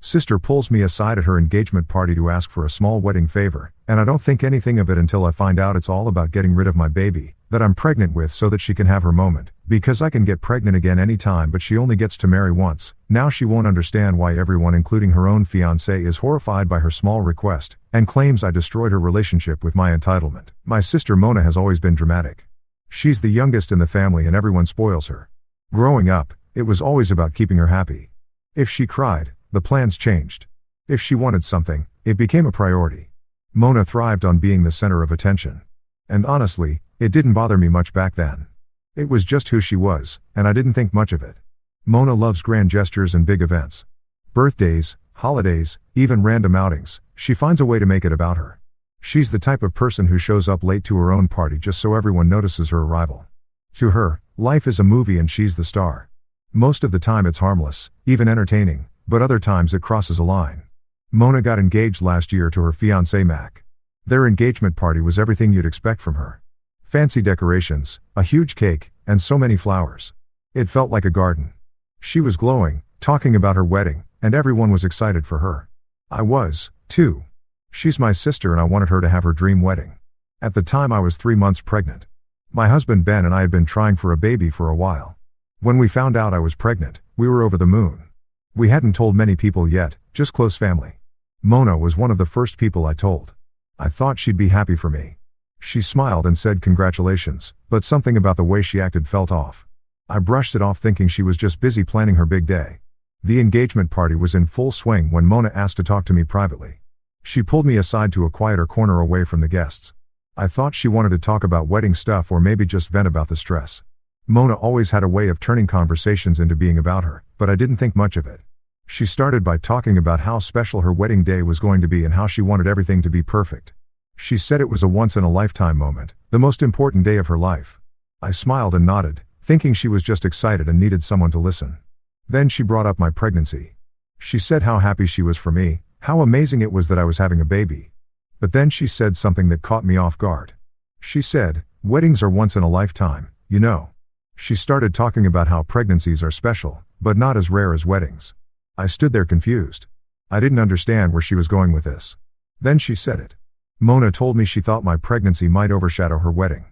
Sister pulls me aside at her engagement party to ask for a small wedding favor, and I don't think anything of it until I find out it's all about getting rid of my baby, that I'm pregnant with so that she can have her moment, because I can get pregnant again anytime but she only gets to marry once. Now she won't understand why everyone including her own fiancé is horrified by her small request, and claims I destroyed her relationship with my entitlement. My sister Mona has always been dramatic. She's the youngest in the family and everyone spoils her. Growing up, it was always about keeping her happy. If she cried, the plans changed. If she wanted something, it became a priority. Mona thrived on being the center of attention. And honestly, it didn't bother me much back then. It was just who she was, and I didn't think much of it. Mona loves grand gestures and big events. Birthdays, holidays, even random outings, she finds a way to make it about her. She's the type of person who shows up late to her own party just so everyone notices her arrival. To her, life is a movie and she's the star. Most of the time it's harmless, even entertaining, but other times it crosses a line. Mona got engaged last year to her fiancé Mac. Their engagement party was everything you'd expect from her. Fancy decorations, a huge cake, and so many flowers. It felt like a garden. She was glowing, talking about her wedding, and everyone was excited for her. I was, too. She's my sister and I wanted her to have her dream wedding. At the time I was 3 months pregnant. My husband Ben and I had been trying for a baby for a while. When we found out I was pregnant, we were over the moon. We hadn't told many people yet, just close family. Mona was one of the first people I told. I thought she'd be happy for me. She smiled and said congratulations, but something about the way she acted felt off. I brushed it off thinking she was just busy planning her big day. The engagement party was in full swing when Mona asked to talk to me privately. She pulled me aside to a quieter corner away from the guests. I thought she wanted to talk about wedding stuff or maybe just vent about the stress. Mona always had a way of turning conversations into being about her, but I didn't think much of it. She started by talking about how special her wedding day was going to be and how she wanted everything to be perfect. She said it was a once-in-a-lifetime moment, the most important day of her life. I smiled and nodded, thinking she was just excited and needed someone to listen. Then she brought up my pregnancy. She said how happy she was for me, how amazing it was that I was having a baby. But then she said something that caught me off guard. She said, "Weddings are once in a lifetime, you know." She started talking about how pregnancies are special, but not as rare as weddings. I stood there confused. I didn't understand where she was going with this. Then she said it. Mona told me she thought my pregnancy might overshadow her wedding.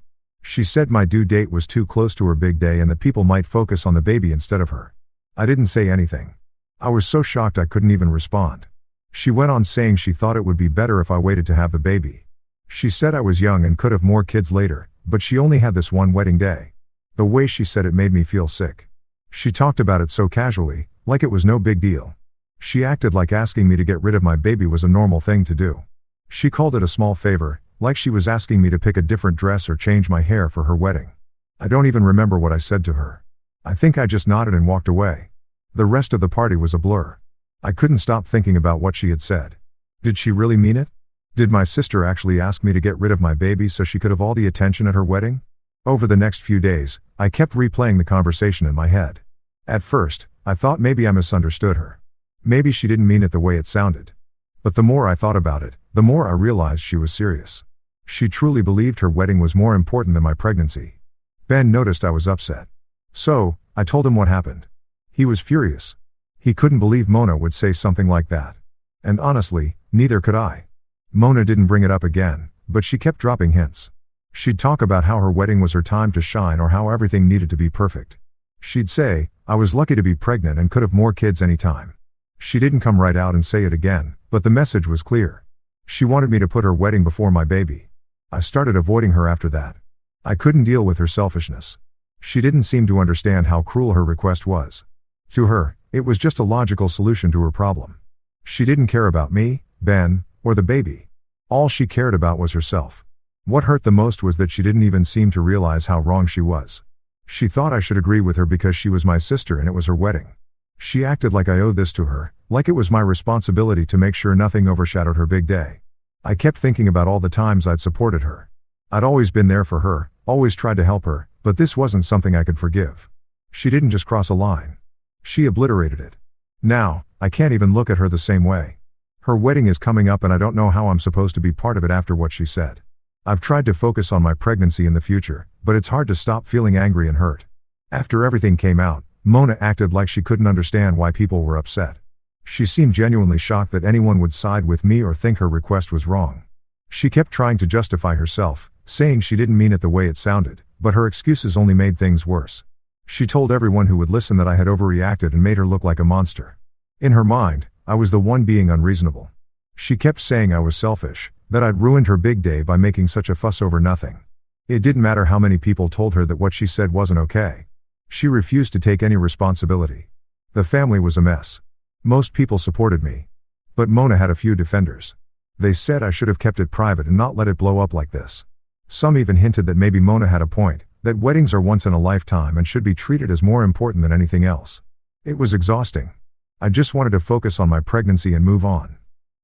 She said my due date was too close to her big day and that people might focus on the baby instead of her. I didn't say anything. I was so shocked I couldn't even respond. She went on saying she thought it would be better if I waited to have the baby. She said I was young and could have more kids later, but she only had this one wedding day. The way she said it made me feel sick. She talked about it so casually, like it was no big deal. She acted like asking me to get rid of my baby was a normal thing to do. She called it a small favor, like she was asking me to pick a different dress or change my hair for her wedding. I don't even remember what I said to her. I think I just nodded and walked away. The rest of the party was a blur. I couldn't stop thinking about what she had said. Did she really mean it? Did my sister actually ask me to get rid of my baby so she could have all the attention at her wedding? Over the next few days, I kept replaying the conversation in my head. At first, I thought maybe I misunderstood her. Maybe she didn't mean it the way it sounded. But the more I thought about it, the more I realized she was serious. She truly believed her wedding was more important than my pregnancy. Ben noticed I was upset. So, I told him what happened. He was furious. He couldn't believe Mona would say something like that. And honestly, neither could I. Mona didn't bring it up again, but she kept dropping hints. She'd talk about how her wedding was her time to shine or how everything needed to be perfect. She'd say, I was lucky to be pregnant and could have more kids anytime. She didn't come right out and say it again, but the message was clear. She wanted me to put her wedding before my baby. I started avoiding her after that. I couldn't deal with her selfishness. She didn't seem to understand how cruel her request was. To her, it was just a logical solution to her problem. She didn't care about me, Ben, or the baby. All she cared about was herself. What hurt the most was that she didn't even seem to realize how wrong she was. She thought I should agree with her because she was my sister and it was her wedding. She acted like I owed this to her, like it was my responsibility to make sure nothing overshadowed her big day. I kept thinking about all the times I'd supported her. I'd always been there for her, always tried to help her, but this wasn't something I could forgive. She didn't just cross a line. She obliterated it. Now, I can't even look at her the same way. Her wedding is coming up and I don't know how I'm supposed to be part of it after what she said. I've tried to focus on my pregnancy in the future, but it's hard to stop feeling angry and hurt. After everything came out, Mona acted like she couldn't understand why people were upset. She seemed genuinely shocked that anyone would side with me or think her request was wrong. She kept trying to justify herself, saying she didn't mean it the way it sounded, but her excuses only made things worse. She told everyone who would listen that I had overreacted and made her look like a monster. In her mind, I was the one being unreasonable. She kept saying I was selfish, that I'd ruined her big day by making such a fuss over nothing. It didn't matter how many people told her that what she said wasn't okay. She refused to take any responsibility. The family was a mess. Most people supported me. But Mona had a few defenders. They said I should have kept it private and not let it blow up like this. Some even hinted that maybe Mona had a point, that weddings are once in a lifetime and should be treated as more important than anything else. It was exhausting. I just wanted to focus on my pregnancy and move on.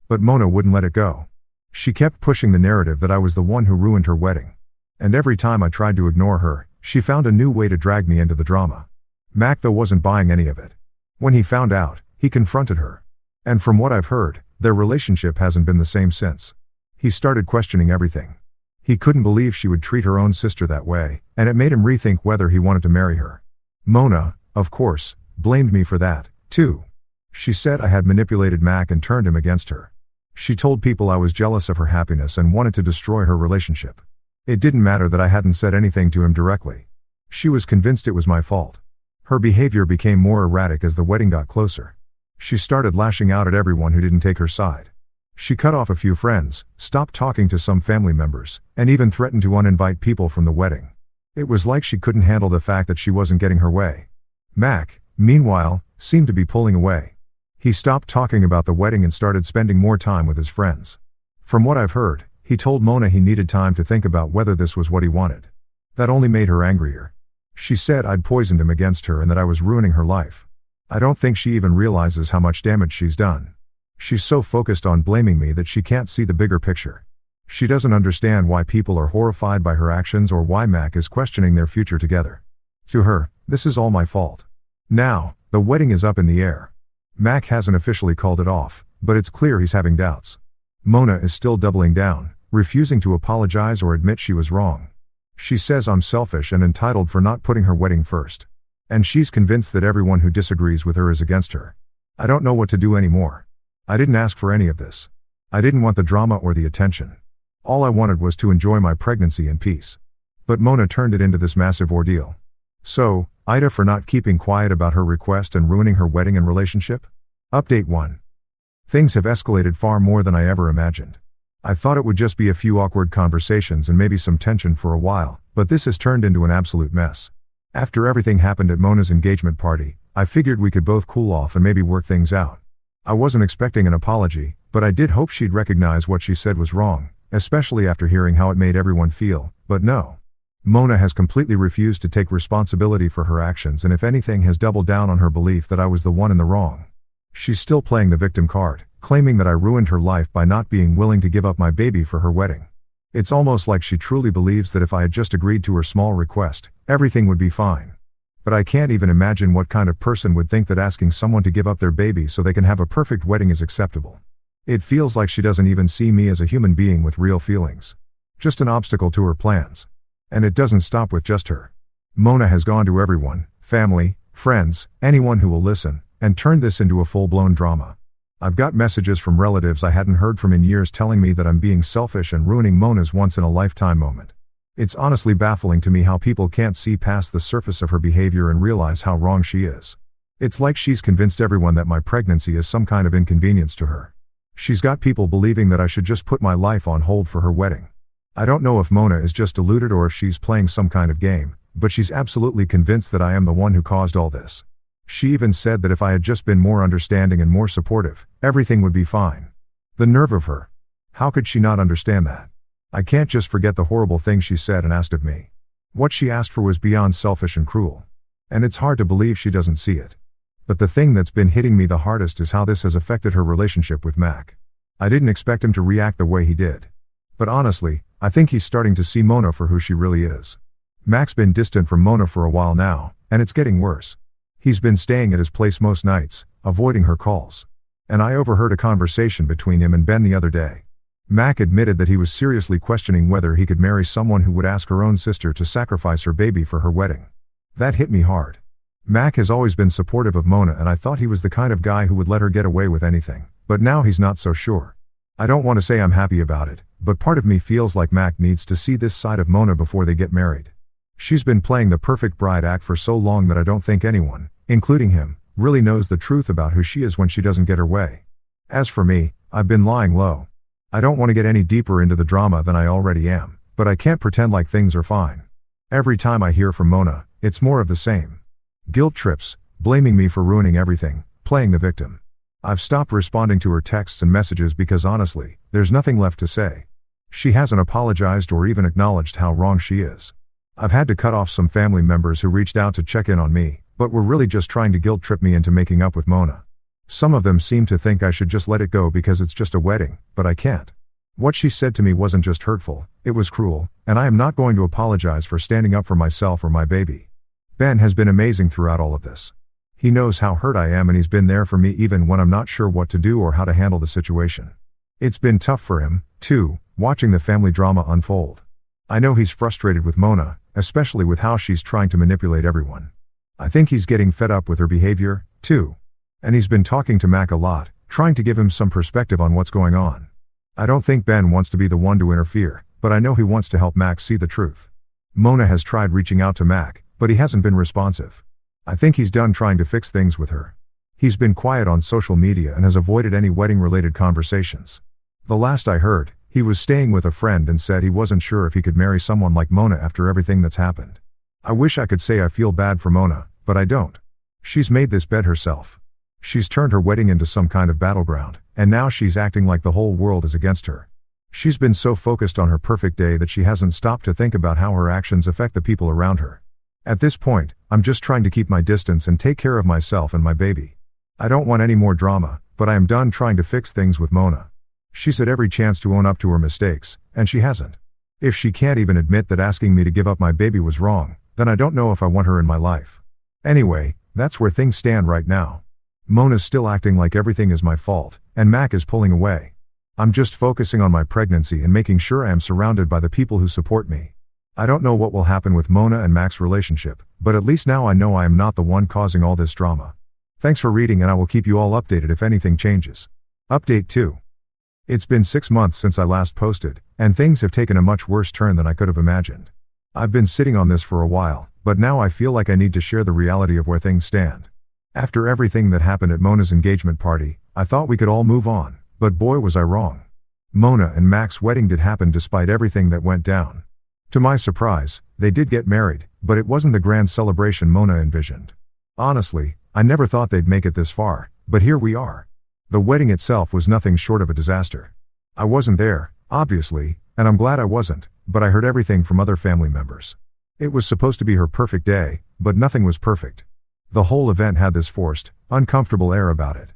But Mona wouldn't let it go. She kept pushing the narrative that I was the one who ruined her wedding. And every time I tried to ignore her, she found a new way to drag me into the drama. Mac though wasn't buying any of it. When he found out, he confronted her. And from what I've heard, their relationship hasn't been the same since. He started questioning everything. He couldn't believe she would treat her own sister that way, and it made him rethink whether he wanted to marry her. Mona, of course, blamed me for that, too. She said I had manipulated Mac and turned him against her. She told people I was jealous of her happiness and wanted to destroy her relationship. It didn't matter that I hadn't said anything to him directly. She was convinced it was my fault. Her behavior became more erratic as the wedding got closer. She started lashing out at everyone who didn't take her side. She cut off a few friends, stopped talking to some family members, and even threatened to uninvite people from the wedding. It was like she couldn't handle the fact that she wasn't getting her way. Mac, meanwhile, seemed to be pulling away. He stopped talking about the wedding and started spending more time with his friends. From what I've heard, he told Mona he needed time to think about whether this was what he wanted. That only made her angrier. She said I'd poisoned him against her and that I was ruining her life. I don't think she even realizes how much damage she's done. She's so focused on blaming me that she can't see the bigger picture. She doesn't understand why people are horrified by her actions or why Mac is questioning their future together. To her, this is all my fault. Now, the wedding is up in the air. Mac hasn't officially called it off, but it's clear he's having doubts. Mona is still doubling down, refusing to apologize or admit she was wrong. She says I'm selfish and entitled for not putting her wedding first. And she's convinced that everyone who disagrees with her is against her. I don't know what to do anymore. I didn't ask for any of this. I didn't want the drama or the attention. All I wanted was to enjoy my pregnancy in peace. But Mona turned it into this massive ordeal. So, Ida for not keeping quiet about her request and ruining her wedding and relationship? Update 1. Things have escalated far more than I ever imagined. I thought it would just be a few awkward conversations and maybe some tension for a while, but this has turned into an absolute mess. After everything happened at Mona's engagement party, I figured we could both cool off and maybe work things out. I wasn't expecting an apology, but I did hope she'd recognize what she said was wrong, especially after hearing how it made everyone feel, but no. Mona has completely refused to take responsibility for her actions and if anything has doubled down on her belief that I was the one in the wrong. She's still playing the victim card, claiming that I ruined her life by not being willing to give up my baby for her wedding. It's almost like she truly believes that if I had just agreed to her small request, everything would be fine. But I can't even imagine what kind of person would think that asking someone to give up their baby so they can have a perfect wedding is acceptable. It feels like she doesn't even see me as a human being with real feelings. Just an obstacle to her plans. And it doesn't stop with just her. Mona has gone to everyone, family, friends, anyone who will listen, and turned this into a full-blown drama. I've got messages from relatives I hadn't heard from in years telling me that I'm being selfish and ruining Mona's once-in-a-lifetime moment. It's honestly baffling to me how people can't see past the surface of her behavior and realize how wrong she is. It's like she's convinced everyone that my pregnancy is some kind of inconvenience to her. She's got people believing that I should just put my life on hold for her wedding. I don't know if Mona is just deluded or if she's playing some kind of game, but she's absolutely convinced that I am the one who caused all this. She even said that if I had just been more understanding and more supportive, everything would be fine. The nerve of her. How could she not understand that? I can't just forget the horrible things she said and asked of me. What she asked for was beyond selfish and cruel. And it's hard to believe she doesn't see it. But the thing that's been hitting me the hardest is how this has affected her relationship with Mac. I didn't expect him to react the way he did. But honestly, I think he's starting to see Mona for who she really is. Mac's been distant from Mona for a while now, and it's getting worse. He's been staying at his place most nights, avoiding her calls. And I overheard a conversation between him and Ben the other day. Mac admitted that he was seriously questioning whether he could marry someone who would ask her own sister to sacrifice her baby for her wedding. That hit me hard. Mac has always been supportive of Mona, and I thought he was the kind of guy who would let her get away with anything, but now he's not so sure. I don't want to say I'm happy about it, but part of me feels like Mac needs to see this side of Mona before they get married. She's been playing the perfect bride act for so long that I don't think anyone, including him, really knows the truth about who she is when she doesn't get her way. As for me, I've been lying low. I don't want to get any deeper into the drama than I already am, but I can't pretend like things are fine. Every time I hear from Mona, it's more of the same. Guilt trips, blaming me for ruining everything, playing the victim. I've stopped responding to her texts and messages because honestly, there's nothing left to say. She hasn't apologized or even acknowledged how wrong she is. I've had to cut off some family members who reached out to check in on me, but were really just trying to guilt trip me into making up with Mona. Some of them seem to think I should just let it go because it's just a wedding, but I can't. What she said to me wasn't just hurtful, it was cruel, and I am not going to apologize for standing up for myself or my baby. Ben has been amazing throughout all of this. He knows how hurt I am, and he's been there for me even when I'm not sure what to do or how to handle the situation. It's been tough for him, too, watching the family drama unfold. I know he's frustrated with Mona, especially with how she's trying to manipulate everyone. I think he's getting fed up with her behavior, too. And he's been talking to Mac a lot, trying to give him some perspective on what's going on. I don't think Ben wants to be the one to interfere, but I know he wants to help Mac see the truth. Mona has tried reaching out to Mac, but he hasn't been responsive. I think he's done trying to fix things with her. He's been quiet on social media and has avoided any wedding-related conversations. The last I heard, he was staying with a friend and said he wasn't sure if he could marry someone like Mona after everything that's happened. I wish I could say I feel bad for Mona, but I don't. She's made this bed herself. She's turned her wedding into some kind of battleground, and now she's acting like the whole world is against her. She's been so focused on her perfect day that she hasn't stopped to think about how her actions affect the people around her. At this point, I'm just trying to keep my distance and take care of myself and my baby. I don't want any more drama, but I am done trying to fix things with Mona. She's had every chance to own up to her mistakes, and she hasn't. If she can't even admit that asking me to give up my baby was wrong, then I don't know if I want her in my life. Anyway, that's where things stand right now. Mona's still acting like everything is my fault, and Mac is pulling away. I'm just focusing on my pregnancy and making sure I am surrounded by the people who support me. I don't know what will happen with Mona and Mac's relationship, but at least now I know I am not the one causing all this drama. Thanks for reading, and I will keep you all updated if anything changes. Update 2. It's been 6 months since I last posted, and things have taken a much worse turn than I could have imagined. I've been sitting on this for a while, but now I feel like I need to share the reality of where things stand. After everything that happened at Mona's engagement party, I thought we could all move on, but boy was I wrong. Mona and Mac's wedding did happen despite everything that went down. To my surprise, they did get married, but it wasn't the grand celebration Mona envisioned. Honestly, I never thought they'd make it this far, but here we are. The wedding itself was nothing short of a disaster. I wasn't there, obviously, and I'm glad I wasn't, but I heard everything from other family members. It was supposed to be her perfect day, but nothing was perfect. The whole event had this forced, uncomfortable air about it.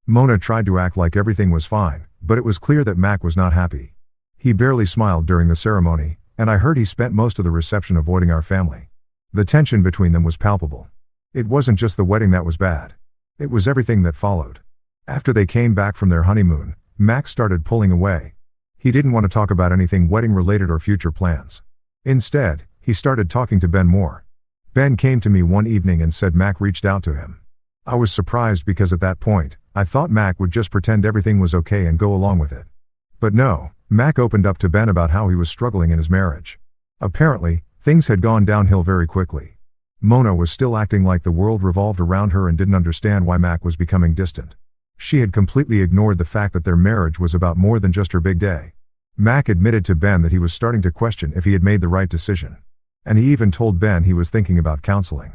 Mona tried to act like everything was fine, but it was clear that Mac was not happy. He barely smiled during the ceremony, and I heard he spent most of the reception avoiding our family. The tension between them was palpable. It wasn't just the wedding that was bad. It was everything that followed. After they came back from their honeymoon, Mac started pulling away. He didn't want to talk about anything wedding-related or future plans. Instead, he started talking to Ben more. Ben came to me one evening and said Mac reached out to him. I was surprised because at that point, I thought Mac would just pretend everything was okay and go along with it. But no, Mac opened up to Ben about how he was struggling in his marriage. Apparently, things had gone downhill very quickly. Mona was still acting like the world revolved around her and didn't understand why Mac was becoming distant. She had completely ignored the fact that their marriage was about more than just her big day. Mac admitted to Ben that he was starting to question if he had made the right decision. And he even told Ben he was thinking about counseling.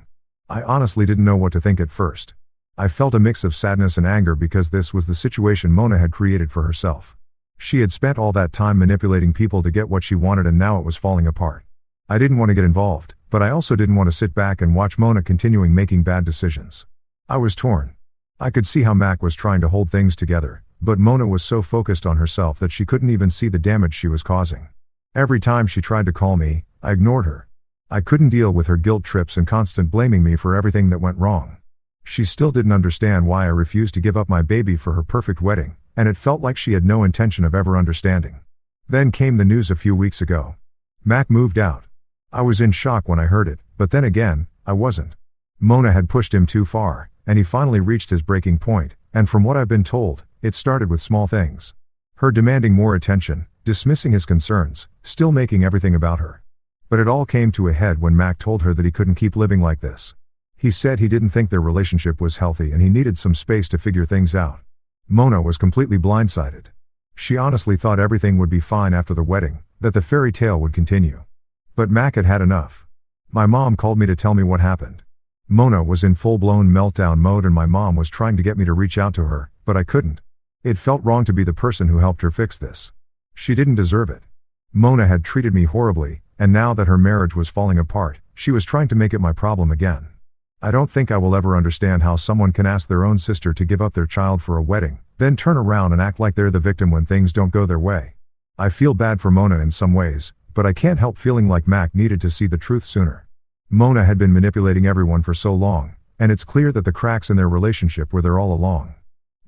I honestly didn't know what to think at first. I felt a mix of sadness and anger because this was the situation Mona had created for herself. She had spent all that time manipulating people to get what she wanted, and now it was falling apart. I didn't want to get involved, but I also didn't want to sit back and watch Mona continuing making bad decisions. I was torn. I could see how Mac was trying to hold things together, but Mona was so focused on herself that she couldn't even see the damage she was causing. Every time she tried to call me, I ignored her. I couldn't deal with her guilt trips and constant blaming me for everything that went wrong. She still didn't understand why I refused to give up my baby for her perfect wedding, and it felt like she had no intention of ever understanding. Then came the news a few weeks ago. Mac moved out. I was in shock when I heard it, but then again, I wasn't. Mona had pushed him too far, and he finally reached his breaking point, and from what I've been told, it started with small things. Her demanding more attention, dismissing his concerns, still making everything about her. But it all came to a head when Mac told her that he couldn't keep living like this. He said he didn't think their relationship was healthy and he needed some space to figure things out. Mona was completely blindsided. She honestly thought everything would be fine after the wedding, that the fairy tale would continue. But Mac had had enough. My mom called me to tell me what happened. Mona was in full-blown meltdown mode and my mom was trying to get me to reach out to her, but I couldn't. It felt wrong to be the person who helped her fix this. She didn't deserve it. Mona had treated me horribly, and now that her marriage was falling apart, she was trying to make it my problem again. I don't think I will ever understand how someone can ask their own sister to give up their child for a wedding, then turn around and act like they're the victim when things don't go their way. I feel bad for Mona in some ways, but I can't help feeling like Mac needed to see the truth sooner. Mona had been manipulating everyone for so long, and it's clear that the cracks in their relationship were there all along.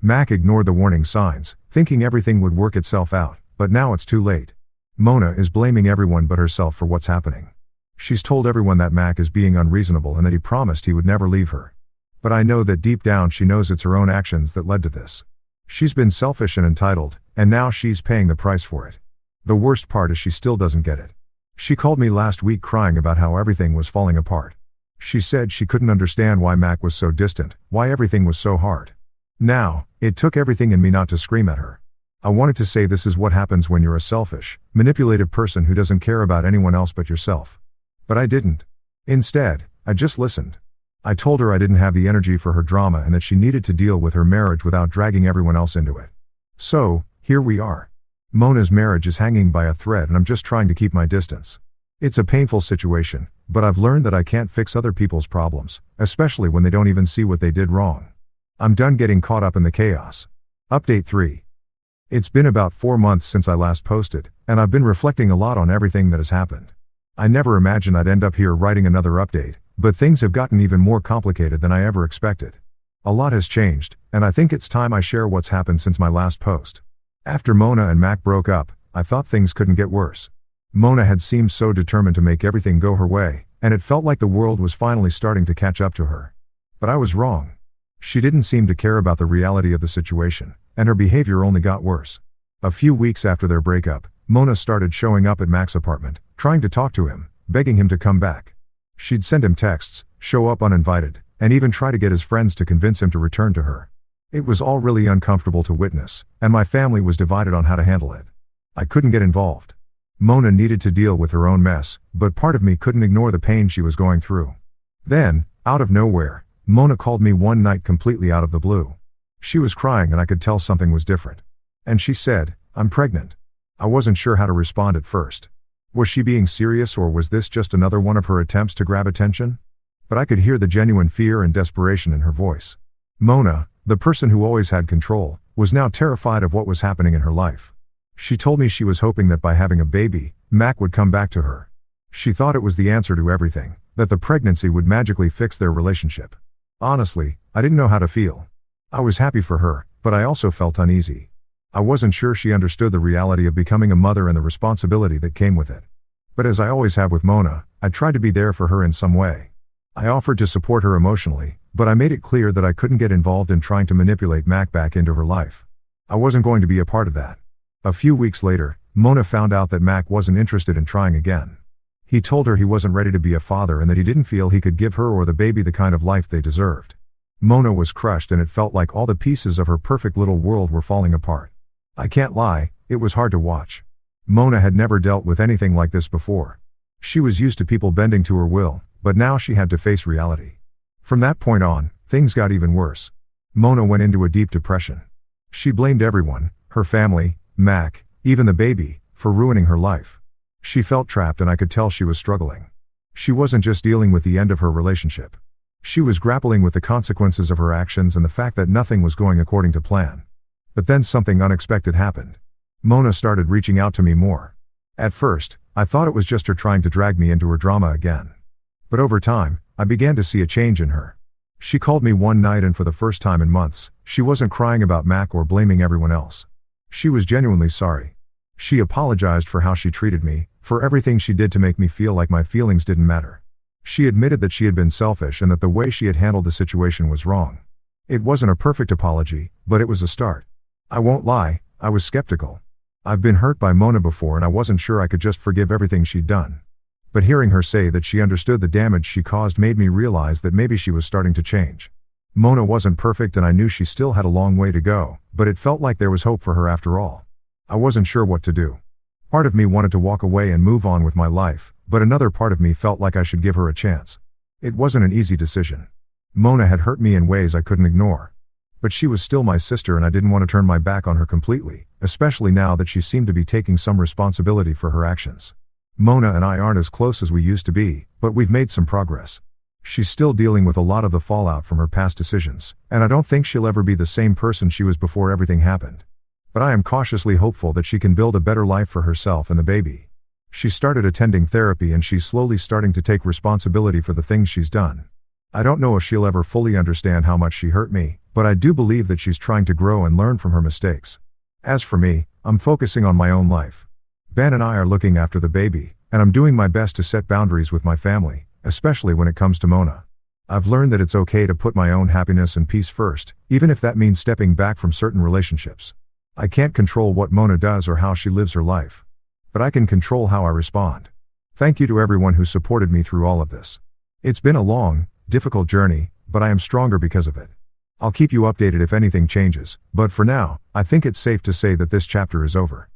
Mac ignored the warning signs, thinking everything would work itself out, but now it's too late. Mona is blaming everyone but herself for what's happening. She's told everyone that Mac is being unreasonable and that he promised he would never leave her. But I know that deep down she knows it's her own actions that led to this. She's been selfish and entitled, and now she's paying the price for it. The worst part is she still doesn't get it. She called me last week crying about how everything was falling apart. She said she couldn't understand why Mac was so distant, why everything was so hard. Now, it took everything in me not to scream at her. I wanted to say this is what happens when you're a selfish, manipulative person who doesn't care about anyone else but yourself. But I didn't. Instead, I just listened. I told her I didn't have the energy for her drama and that she needed to deal with her marriage without dragging everyone else into it. So, here we are. Mona's marriage is hanging by a thread and I'm just trying to keep my distance. It's a painful situation, but I've learned that I can't fix other people's problems, especially when they don't even see what they did wrong. I'm done getting caught up in the chaos. Update 3. It's been about 4 months since I last posted, and I've been reflecting a lot on everything that has happened. I never imagined I'd end up here writing another update, but things have gotten even more complicated than I ever expected. A lot has changed, and I think it's time I share what's happened since my last post. After Mona and Mac broke up, I thought things couldn't get worse. Mona had seemed so determined to make everything go her way, and it felt like the world was finally starting to catch up to her. But I was wrong. She didn't seem to care about the reality of the situation, and her behavior only got worse. A few weeks after their breakup, Mona started showing up at Mac's apartment, trying to talk to him, begging him to come back. She'd send him texts, show up uninvited, and even try to get his friends to convince him to return to her. It was all really uncomfortable to witness, and my family was divided on how to handle it. I couldn't get involved. Mona needed to deal with her own mess, but part of me couldn't ignore the pain she was going through. Then, out of nowhere, Mona called me one night completely out of the blue. She was crying and I could tell something was different. And she said, "I'm pregnant." I wasn't sure how to respond at first. Was she being serious or was this just another one of her attempts to grab attention? But I could hear the genuine fear and desperation in her voice. Mona, the person who always had control, was now terrified of what was happening in her life. She told me she was hoping that by having a baby, Mac would come back to her. She thought it was the answer to everything, that the pregnancy would magically fix their relationship. Honestly, I didn't know how to feel. I was happy for her, but I also felt uneasy. I wasn't sure she understood the reality of becoming a mother and the responsibility that came with it. But as I always have with Mona, I tried to be there for her in some way. I offered to support her emotionally, but I made it clear that I couldn't get involved in trying to manipulate Mac back into her life. I wasn't going to be a part of that. A few weeks later, Mona found out that Mac wasn't interested in trying again. He told her he wasn't ready to be a father and that he didn't feel he could give her or the baby the kind of life they deserved. Mona was crushed and it felt like all the pieces of her perfect little world were falling apart. I can't lie, it was hard to watch. Mona had never dealt with anything like this before. She was used to people bending to her will, but now she had to face reality. From that point on, things got even worse. Mona went into a deep depression. She blamed everyone, her family, Mac, even the baby, for ruining her life. She felt trapped and I could tell she was struggling. She wasn't just dealing with the end of her relationship. She was grappling with the consequences of her actions and the fact that nothing was going according to plan. But then something unexpected happened. Mona started reaching out to me more. At first, I thought it was just her trying to drag me into her drama again. But over time, I began to see a change in her. She called me one night and for the first time in months, she wasn't crying about Mac or blaming everyone else. She was genuinely sorry. She apologized for how she treated me, for everything she did to make me feel like my feelings didn't matter. She admitted that she had been selfish and that the way she had handled the situation was wrong. It wasn't a perfect apology, but it was a start. I won't lie, I was skeptical. I've been hurt by Mona before and I wasn't sure I could just forgive everything she'd done. But hearing her say that she understood the damage she caused made me realize that maybe she was starting to change. Mona wasn't perfect and I knew she still had a long way to go, but it felt like there was hope for her after all. I wasn't sure what to do. Part of me wanted to walk away and move on with my life, but another part of me felt like I should give her a chance. It wasn't an easy decision. Mona had hurt me in ways I couldn't ignore. But she was still my sister and I didn't want to turn my back on her completely, especially now that she seemed to be taking some responsibility for her actions. Mona and I aren't as close as we used to be, but we've made some progress. She's still dealing with a lot of the fallout from her past decisions, and I don't think she'll ever be the same person she was before everything happened. But I am cautiously hopeful that she can build a better life for herself and the baby. She started attending therapy and she's slowly starting to take responsibility for the things she's done. I don't know if she'll ever fully understand how much she hurt me, but I do believe that she's trying to grow and learn from her mistakes. As for me, I'm focusing on my own life. Ben and I are looking after the baby, and I'm doing my best to set boundaries with my family, especially when it comes to Mona. I've learned that it's okay to put my own happiness and peace first, even if that means stepping back from certain relationships. I can't control what Mona does or how she lives her life. But I can control how I respond. Thank you to everyone who supported me through all of this. It's been a long, difficult journey, but I am stronger because of it. I'll keep you updated if anything changes, but for now, I think it's safe to say that this chapter is over.